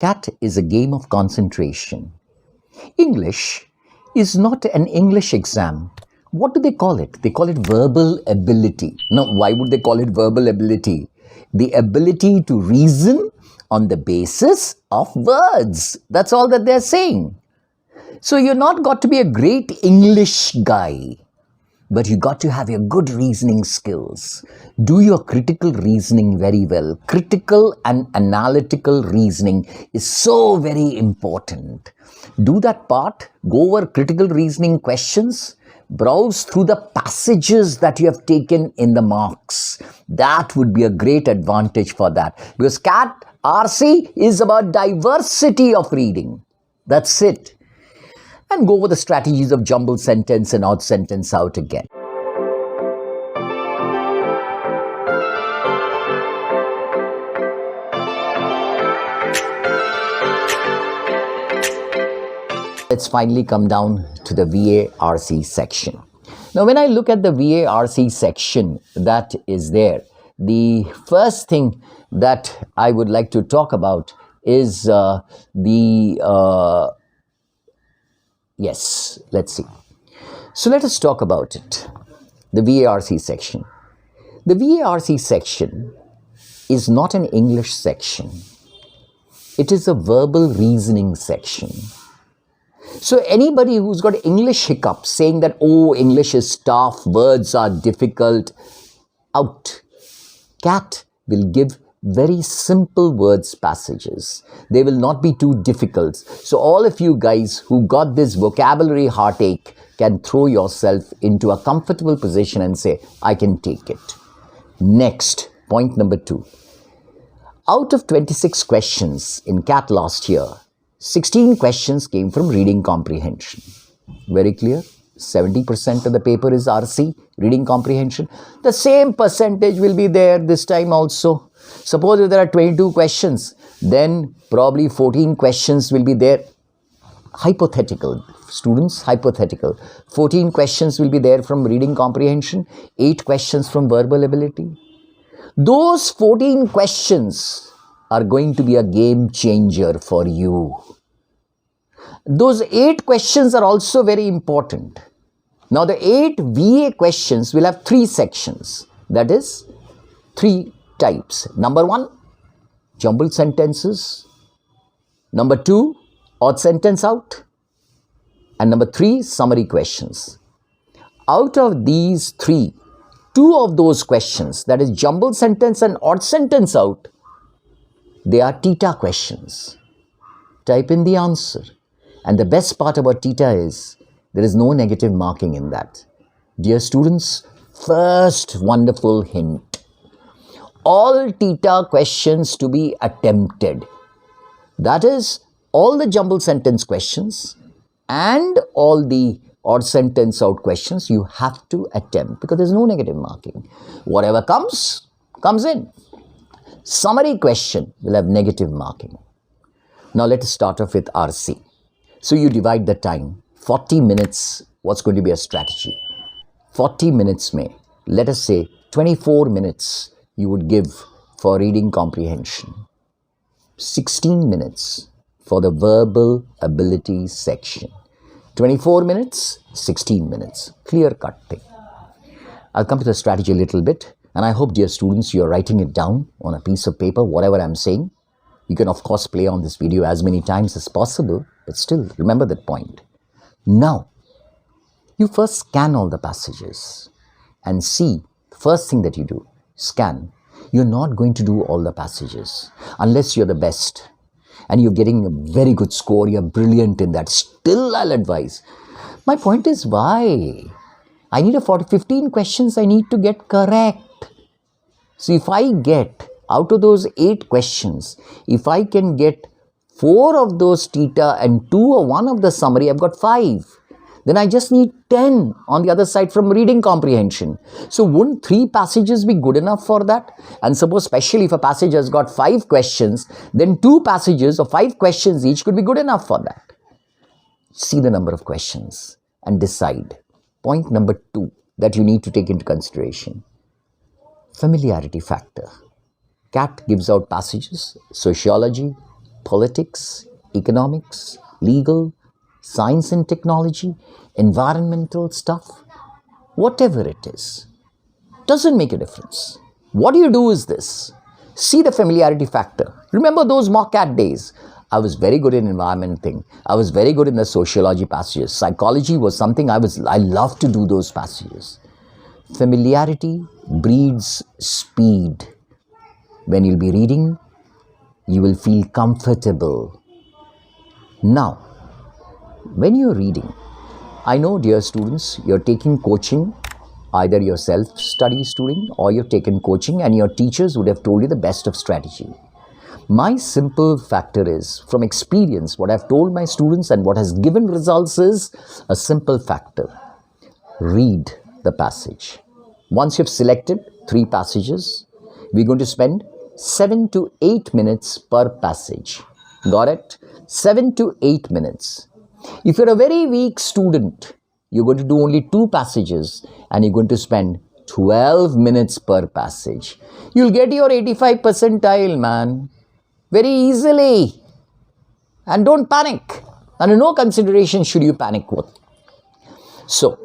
Cat is a game of concentration. English is not an English exam. What do they call it? They call it verbal ability. Now, why would they call it verbal ability? The ability to reason on the basis of words. That's all that they're saying. So you're not got to be a great English guy, but you got to have your good reasoning skills. Do your critical reasoning very well. Critical and analytical reasoning is so very important. Do that part, go over critical reasoning questions, browse through the passages that you have taken in the marks. That would be a great advantage for that. Because CAT RC is about diversity of reading. That's it. And go over the strategies of jumbled sentence and odd sentence out again. Let's finally come down to the VARC section. Now, when I look at the VARC section that is there, the first thing that I would like to talk about is yes, let's see. So let us talk about it. The VARC section. The VARC section is not an English section. It is a verbal reasoning section. So anybody who's got English hiccups saying that, oh, English is tough, words are difficult, out. CAT will give very simple words passages. They will not be too difficult. So all of you guys who got this vocabulary heartache can throw yourself into a comfortable position and say, I can take it. Next, point number 2. Out of 26 questions in CAT last year, 16 questions came from reading comprehension. Very clear? 70% of the paper is RC, reading comprehension. The same percentage will be there this time also. Suppose if there are 22 questions, then probably 14 questions will be there. Hypothetical, students, hypothetical. 14 questions will be there from reading comprehension, 8 questions from verbal ability. Those 14 questions are going to be a game changer for you. Those 8 questions are also very important. Now, the 8 VA questions will have 3 sections. That is, 3 types. Number 1, jumbled sentences. Number 2, odd sentence out. And number 3, summary questions. Out of these 3, 2 of those questions, that is jumbled sentence and odd sentence out, they are theta questions. Type in the answer. And the best part about theta is, there is no negative marking in that. Dear students, first wonderful hint. All theta questions to be attempted. That is, all the jumbled sentence questions and all the odd sentence out questions you have to attempt because there is no negative marking. Whatever comes in. Summary question will have negative marking. Now let us start off with RC. So you divide the time. 40 minutes, what's going to be a strategy? 40 minutes may, let us say 24 minutes you would give for reading comprehension. 16 minutes for the verbal ability section. 24 minutes, 16 minutes. Clear cut thing. I'll come to the strategy a little bit. And I hope, dear students, you're writing it down on a piece of paper, whatever I'm saying. You can, of course, play on this video as many times as possible, but still, remember that point. Now, you first scan all the passages and see, first thing that you do, scan. You're not going to do all the passages unless you're the best and you're getting a very good score, you're brilliant in that. Still, I'll advise. My point is, why? I need 15 questions I need to get correct. So if I get, out of those 8 questions, if I can get 4 of those theta and 2 or 1 of the summary, I've got 5. Then I just need 10 on the other side from reading comprehension. So wouldn't 3 passages be good enough for that? And suppose especially if a passage has got 5 questions, then 2 passages or 5 questions each could be good enough for that. See the number of questions and decide. Point number 2 that you need to take into consideration. Familiarity factor. CAT gives out passages, sociology, politics, economics, legal, science and technology, environmental stuff, whatever it is, doesn't make a difference. What you do is this. See the familiarity factor. Remember those mock CAT days? I was very good in environment thing. I was very good in the sociology passages. Psychology was something I loved to do those passages. Familiarity breeds speed. When you'll be reading, you will feel comfortable. Now, when you're reading, I know, dear students, you're taking coaching, either you're self-study student or you've taken coaching and your teachers would have told you the best of strategy. My simple factor is, from experience, what I've told my students and what has given results is a simple factor. Read the passage. Once you've selected 3 passages, we're going to spend 7 to 8 minutes per passage. Got it? 7 to 8 minutes. If you're a very weak student, you're going to do only 2 passages and you're going to spend 12 minutes per passage. You'll get your 85 percentile, man, very easily. And don't panic. Under no consideration should you panic with. So,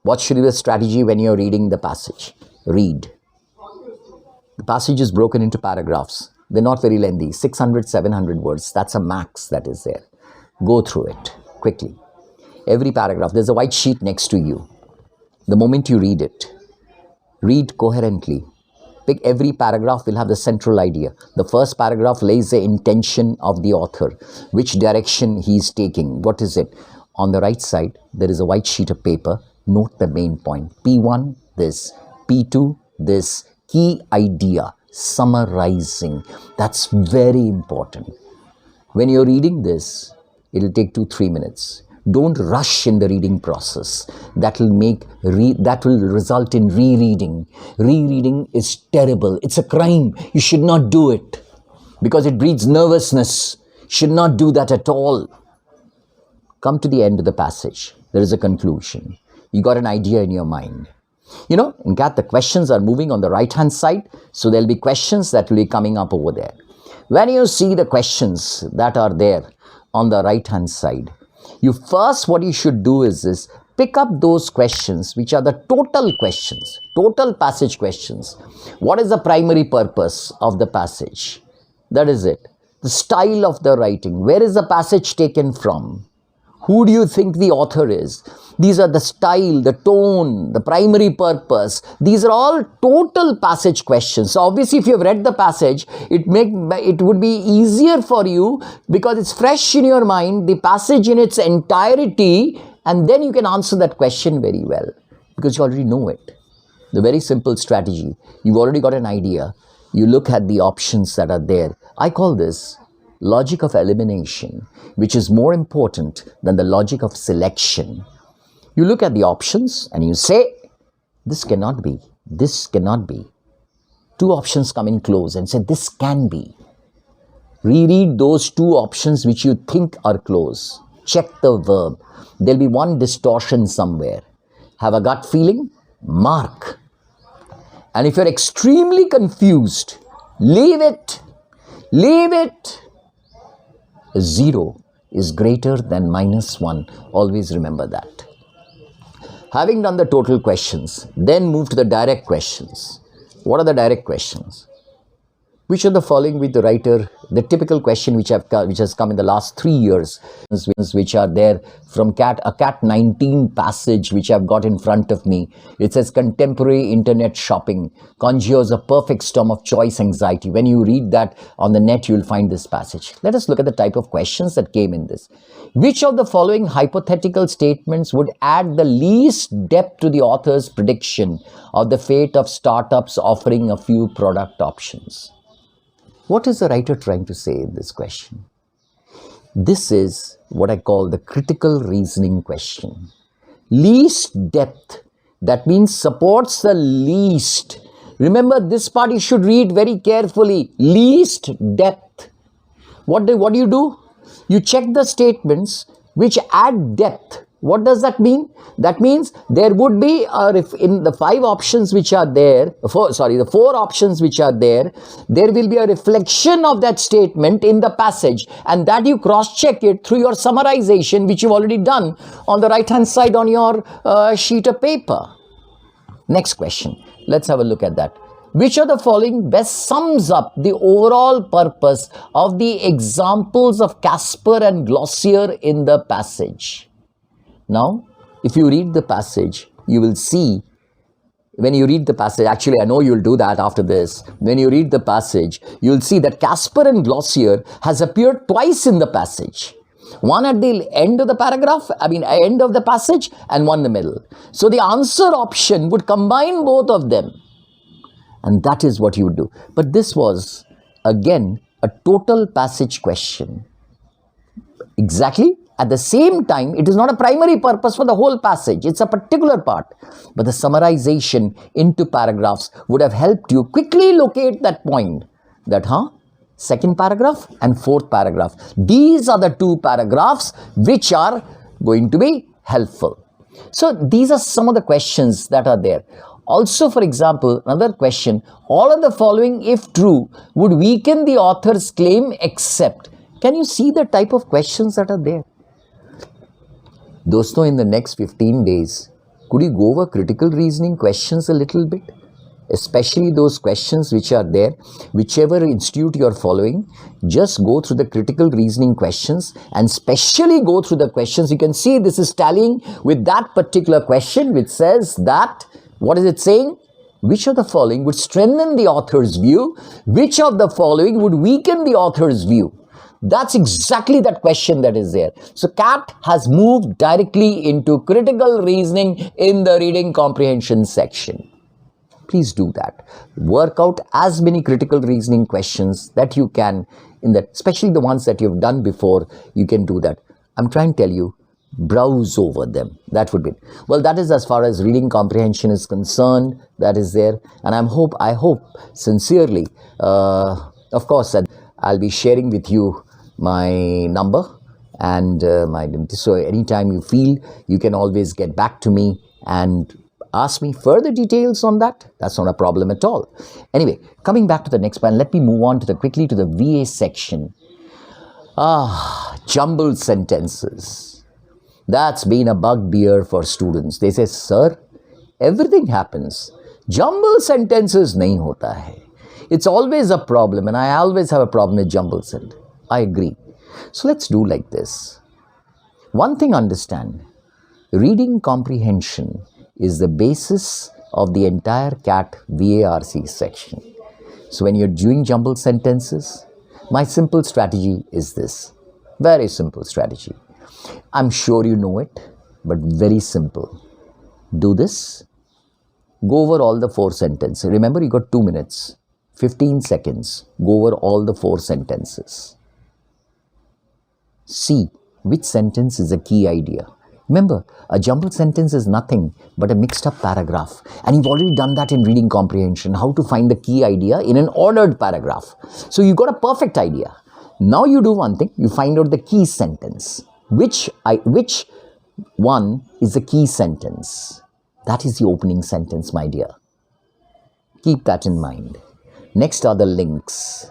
what should be the strategy when you're reading the passage? Read. The passage is broken into paragraphs. They're not very lengthy, 600, 700 words. That's a max that is there. Go through it quickly. Every paragraph, there's a white sheet next to you. The moment you read it, read coherently. Pick every paragraph will have the central idea. The first paragraph lays the intention of the author, which direction he's taking. What is it? On the right side, there is a white sheet of paper. Note the main point. P1, this. P2, this. Key idea. Summarizing. That's very important. When you're reading this, it'll take 2-3 minutes. Don't rush in the reading process. That will result in rereading. Rereading is terrible. It's a crime. You should not do it because it breeds nervousness. Should not do that at all. Come to the end of the passage. There is a conclusion. You got an idea in your mind. You know, in CAT, the questions are moving on the right-hand side. So there'll be questions that will be coming up over there. When you see the questions that are there on the right-hand side, what you should do is this. Pick up those questions which are the total questions, total passage questions. What is the primary purpose of the passage? That is it. The style of the writing. Where is the passage taken from? Who do you think the author is? These are the style, the tone, the primary purpose. These are all total passage questions. So obviously if you have read the passage, it would be easier for you because it's fresh in your mind, the passage in its entirety, and then you can answer that question very well because you already know it. The very simple strategy. You've already got an idea. You look at the options that are there. I call this logic of elimination, which is more important than the logic of selection. You look at the options and you say, this cannot be, this cannot be. 2 options come in close and say, this can be. Reread those 2 options which you think are close. Check the verb. There'll be one distortion somewhere. Have a gut feeling? Mark. And if you're extremely confused, leave it. Leave it. 0 is greater than -1. Always remember that. Having done the total questions, then move to the direct questions. What are the direct questions? Which of the following with the writer, the typical question which has come in the last 3 years, which are there from a CAT 19 passage which I've got in front of me. It says contemporary internet shopping conjures a perfect storm of choice anxiety. When you read that on the net, you'll find this passage. Let us look at the type of questions that came in this. Which of the following hypothetical statements would add the least depth to the author's prediction of the fate of startups offering a few product options? What is the writer trying to say in this question? This is what I call the critical reasoning question. Least depth, that means supports the least. Remember, this part you should read very carefully. Least depth. What do you do? You check the statements which add depth. What does that mean? That means there would be, in the 5 options which are there, the 4 options which are there will be a reflection of that statement in the passage, and that you cross-check it through your summarization, which you've already done on the right-hand side on your sheet of paper. Next question. Let's have a look at that. Which of the following best sums up the overall purpose of the examples of Casper and Glossier in the passage? Now, if you read the passage, you will see, when you read the passage, actually I know you'll do that after this, when you read the passage, you'll see that Casper and Glossier has appeared twice in the passage. One at the end of the paragraph, end of the passage, and one in the middle. So the answer option would combine both of them. And that is what you would do. But this was, again, a total passage question. Exactly. At the same time, it is not a primary purpose for the whole passage. It's a particular part. But the summarization into paragraphs would have helped you quickly locate that point. That, second paragraph and fourth paragraph. These are the 2 paragraphs which are going to be helpful. So these are some of the questions that are there. Also, for example, another question, all of the following, if true, would weaken the author's claim except. Can you see the type of questions that are there? Dosto, in the next 15 days, could you go over critical reasoning questions a little bit? Especially those questions which are there, whichever institute you are following, just go through the critical reasoning questions and specially go through the questions. You can see this is tallying with that particular question which says that, what is it saying? Which of the following would strengthen the author's view? Which of the following would weaken the author's view? That's exactly that question that is there. So CAT has moved directly into critical reasoning in the reading comprehension section. Please do that. Work out as many critical reasoning questions that you can, especially the ones that you've done before. You can do that. I'm trying to tell you, browse over them. That would be it. Well, that is as far as reading comprehension is concerned. That is there. And I hope sincerely, of course, that I'll be sharing with you my number and so anytime you feel, you can always get back to me and ask me further details on that. That's not a problem at all. Anyway, coming back to the next one, let me move on quickly to the VA section. Jumbled sentences. That's been a bugbear for students. They say, sir, everything happens. Jumbled sentences nahi hota hai. It's always a problem, and I always have a problem with jumbled sentences. I agree. So let's do like this. One thing understand, reading comprehension is the basis of the entire CAT VARC section. So when you're doing jumbled sentences, my simple strategy is this. Very simple strategy. I'm sure you know it, but very simple. Do this. Go over all the 4 sentences. Remember, you got 2 minutes, 15 seconds. Go over all the 4 sentences. See which sentence is a key idea. Remember, a jumbled sentence is nothing but a mixed up paragraph. And you've already done that in reading comprehension, how to find the key idea in an ordered paragraph. So you got a perfect idea. Now you do one thing, you find out the key sentence. Which one is the key sentence? That is the opening sentence, my dear. Keep that in mind. Next are the links.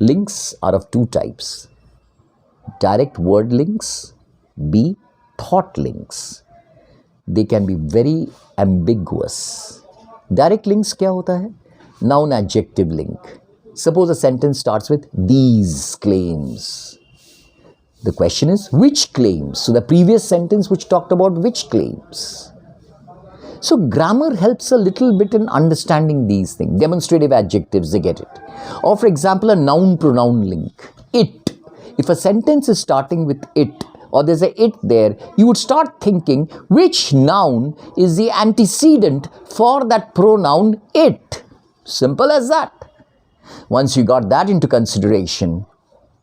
Links are of 2 types. Direct word links, B, thought links. They can be very ambiguous. Direct links kya hota hai? Noun adjective link. Suppose a sentence starts with these claims. The question is which claims? So the previous sentence which talked about which claims. So grammar helps a little bit in understanding these things. Demonstrative adjectives, they get it. Or for example, a noun-pronoun link. It. If a sentence is starting with it, or there's a it there, you would start thinking which noun is the antecedent for that pronoun it. Simple as that. Once you got that into consideration,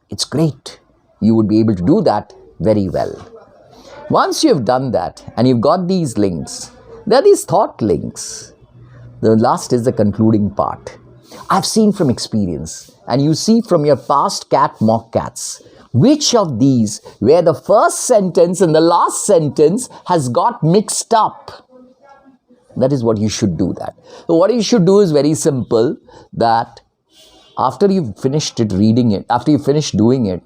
it's great. You would be able to do that very well. Once you've done that and you've got these links, there are these thought links. The last is the concluding part. I've seen from experience, and you see from your past CAT mock CATs, Which of these where the first sentence and the last sentence has got mixed up? That is what you should do that. So what you should do is very simple, that after you've finished reading it, after you finish doing it,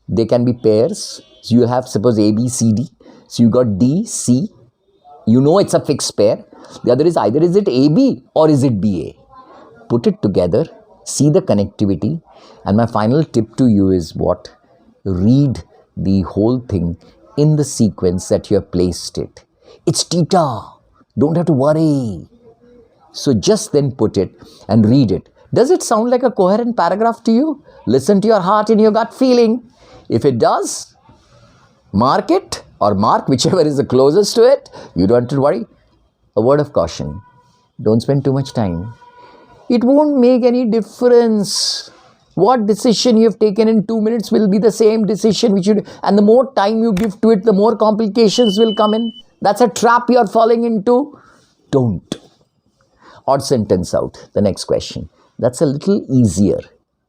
they can be pairs. So you have, suppose, A, B, C, D. So you got D, C. You know it's a fixed pair. The other is either is it AB or is it BA. Put it together, see the connectivity. And my final tip to you is what? Read the whole thing in the sequence that you have placed it. It's theta. Don't have to worry. So just then put it and read it. Does it sound like a coherent paragraph to you? Listen to your heart and your gut feeling. If it does, mark it or mark whichever is the closest to it. You don't have to worry. A word of caution. Don't spend too much time. It won't make any difference. What decision you have taken in 2 minutes will be the same decision which you do. And the more time you give to it, the more complications will come in. That's a trap you are falling into. Don't. Odd sentence out. The next question. That's a little easier.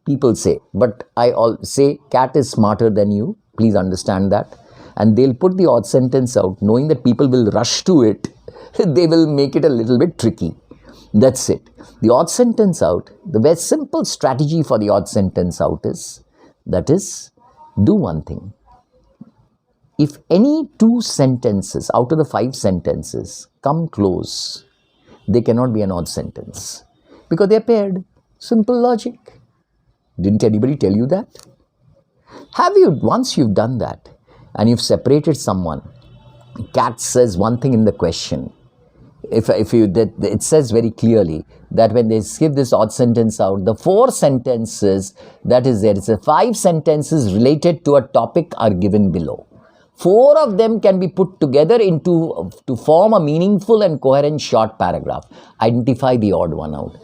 People say, but I all say cat is smarter than you. Please understand that. And they'll put the odd sentence out knowing that people will rush to it. They will make it a little bit tricky. That's it. The odd sentence out, the very simple strategy for the odd sentence out is, that is, do one thing. If any 2 sentences out of the 5 sentences come close, they cannot be an odd sentence because they are paired. Simple logic. Didn't anybody tell you that? Have you, once you've done that and you've separated someone, cat says one thing in the question. It says very clearly that when they give this odd sentence out, the 4 sentences that is there, it's 5 sentences related to a topic are given below. 4 of them can be put together to form a meaningful and coherent short paragraph. Identify the odd one out.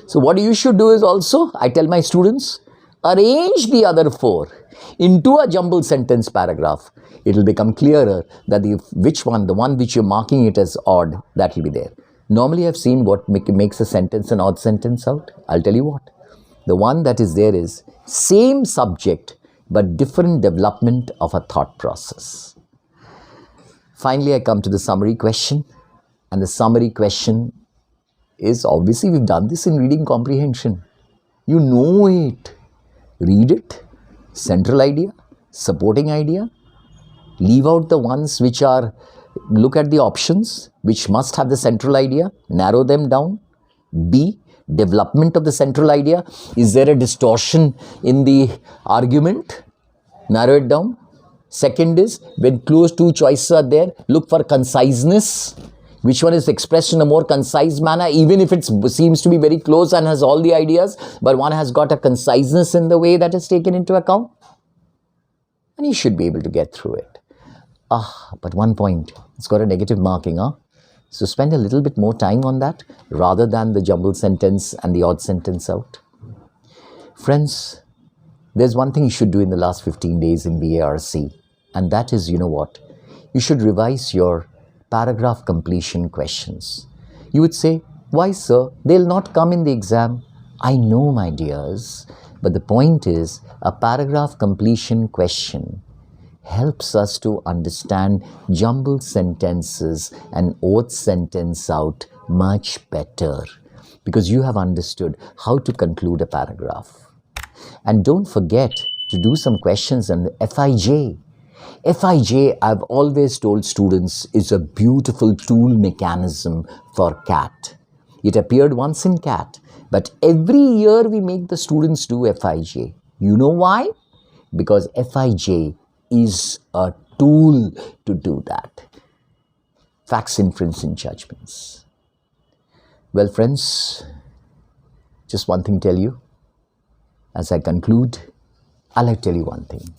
So what you should do is also, I tell my students, arrange the other 4 into a jumbled sentence paragraph. It will become clearer that the one which you're marking it as odd, that will be there. Normally I've seen what makes a sentence an odd sentence out. I'll tell you what. The one that is there is same subject but different development of a thought process. Finally, I come to the summary question. And the summary question is, obviously we've done this in reading comprehension. You know it. Read it. Central idea, supporting idea. Leave out the ones which are, look at the options which must have the central idea, narrow them down. B, development of the central idea. Is there a distortion in the argument? Narrow it down. Second is, when close 2 choices are there, look for conciseness. Which one is expressed in a more concise manner, even if it seems to be very close and has all the ideas, but one has got a conciseness in the way that is taken into account. And you should be able to get through it. But one point, it's got a negative marking, So spend a little bit more time on that rather than the jumbled sentence and the odd sentence out. Friends, there's one thing you should do in the last 15 days in VARC, and that is, you know what? You should revise your paragraph completion questions. You would say, why sir, they'll not come in the exam. I know, my dears, but the point is, a paragraph completion question helps us to understand jumbled sentences and odd sentence out much better because you have understood how to conclude a paragraph. And don't forget to do some questions on the FIJ. FIJ, I've always told students, is a beautiful tool mechanism for CAT. It appeared once in CAT, but every year we make the students do FIJ. You know why? Because FIJ is a tool to do that. Facts, inference, and judgments. Well, friends, just one thing to tell you. As I conclude, I'll like to tell you one thing.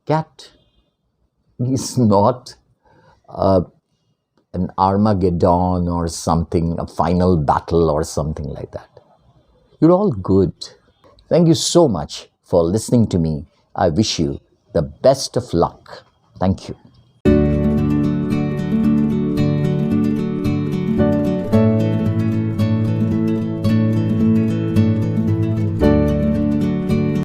CAT is not an Armageddon or something, a final battle or something like that. You're all good. Thank you so much for listening to me. I wish you the best of luck. Thank you.